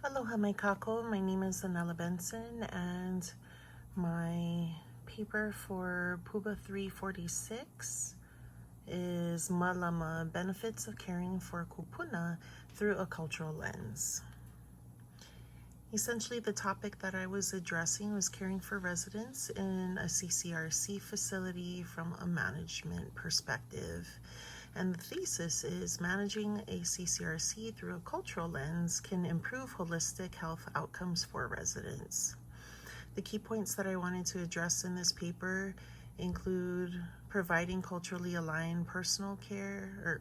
Aloha mai kako, my name is Anella Benson, and my paper for PUBA 346 is Mālama, Benefits of Caring for Kūpuna Through a Cultural Lens. Essentially, the topic that I was addressing was caring for residents in a CCRC facility from a management perspective. And the thesis is managing a CCRC through a cultural lens can improve holistic health outcomes for residents. The key points that I wanted to address in this paper include providing culturally aligned personal care,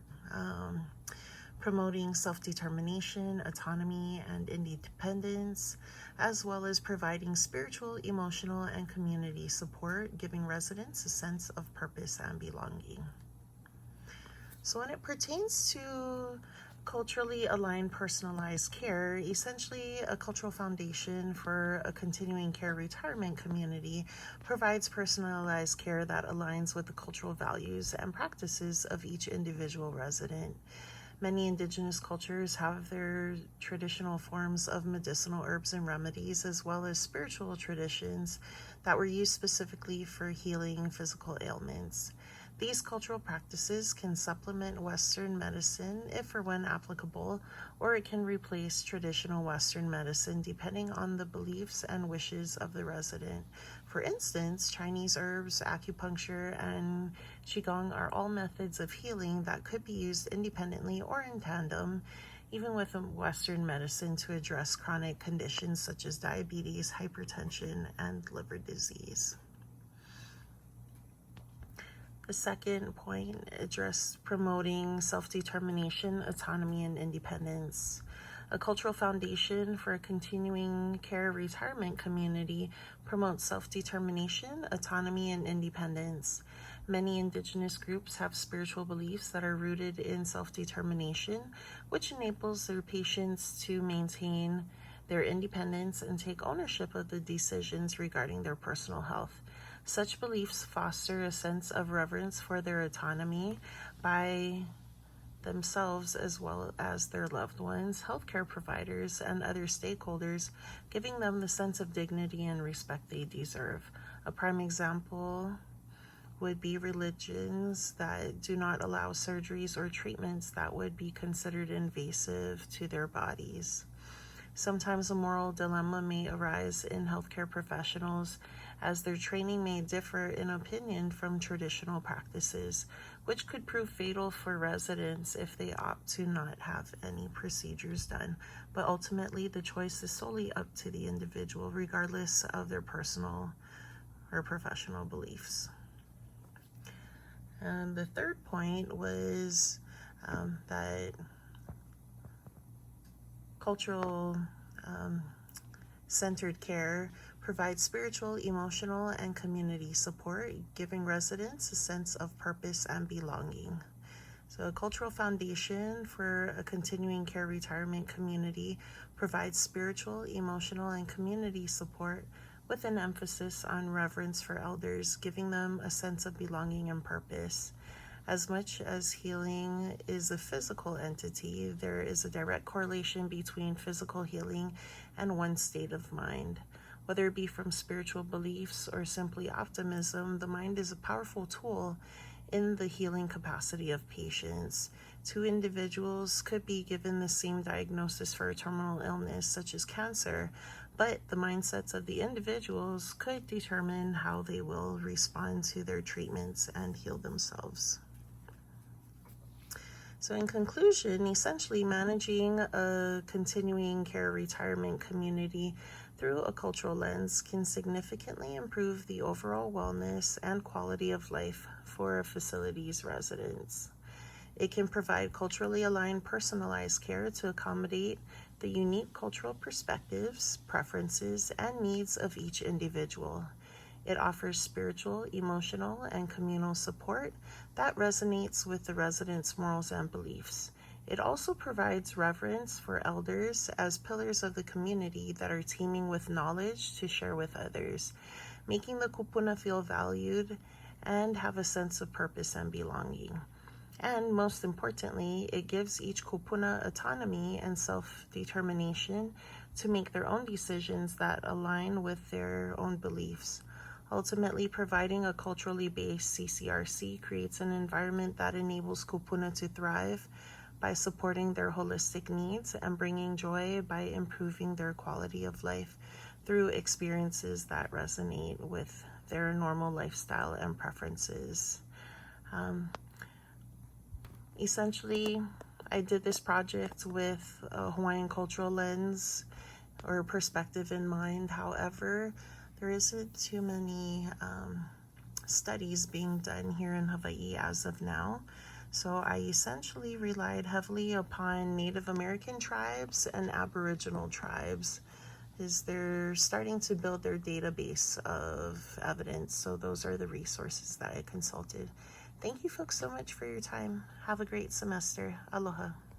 promoting self-determination, autonomy, and independence, as well as providing spiritual, emotional, and community support, giving residents a sense of purpose and belonging. So when it pertains to culturally aligned personalized care, essentially a cultural foundation for a continuing care retirement community provides personalized care that aligns with the cultural values and practices of each individual resident. Many indigenous cultures have their traditional forms of medicinal herbs and remedies, as well as spiritual traditions that were used specifically for healing physical ailments. These cultural practices can supplement Western medicine if or when applicable, or it can replace traditional Western medicine depending on the beliefs and wishes of the resident. For instance, Chinese herbs, acupuncture, and Qigong are all methods of healing that could be used independently or in tandem, even with Western medicine, to address chronic conditions such as diabetes, hypertension, and liver disease. The second point addressed promoting self-determination, autonomy, and independence. A cultural foundation for a continuing care retirement community promotes self-determination, autonomy, and independence. Many indigenous groups have spiritual beliefs that are rooted in self-determination, which enables their patients to maintain their independence and take ownership of the decisions regarding their personal health. Such beliefs foster a sense of reverence for their autonomy by themselves as well as their loved ones, healthcare providers, and other stakeholders, giving them the sense of dignity and respect they deserve. A prime example would be religions that do not allow surgeries or treatments that would be considered invasive to their bodies. Sometimes a moral dilemma may arise in healthcare professionals as their training may differ in opinion from traditional practices, which could prove fatal for residents if they opt to not have any procedures done. But ultimately, the choice is solely up to the individual, regardless of their personal or professional beliefs. And the third point was that cultural centered care provides spiritual, emotional, and community support, giving residents a sense of purpose and belonging. So a cultural foundation for a continuing care retirement community provides spiritual, emotional, and community support with an emphasis on reverence for elders, giving them a sense of belonging and purpose. As much as healing is a physical entity, there is a direct correlation between physical healing and one's state of mind. Whether it be from spiritual beliefs or simply optimism, the mind is a powerful tool in the healing capacity of patients. Two individuals could be given the same diagnosis for a terminal illness, such as cancer, but the mindsets of the individuals could determine how they will respond to their treatments and heal themselves. So in conclusion, essentially managing a continuing care retirement community through a cultural lens can significantly improve the overall wellness and quality of life for a facility's residents. It can provide culturally aligned personalized care to accommodate the unique cultural perspectives, preferences, and needs of each individual. It offers spiritual, emotional, and communal support that resonates with the residents' morals and beliefs. It also provides reverence for elders as pillars of the community that are teeming with knowledge to share with others, making the Kūpuna feel valued and have a sense of purpose and belonging. And most importantly, it gives each Kūpuna autonomy and self-determination to make their own decisions that align with their own beliefs. Ultimately, providing a culturally based CCRC creates an environment that enables Kūpuna to thrive by supporting their holistic needs and bringing joy by improving their quality of life through experiences that resonate with their normal lifestyle and preferences. Essentially, I did this project with a Hawaiian cultural lens or perspective in mind. However, there isn't too many studies being done here in Hawaii as of now. So I essentially relied heavily upon Native American tribes and Aboriginal tribes, as they're starting to build their database of evidence. So those are the resources that I consulted. Thank you folks so much for your time. Have a great semester. Aloha.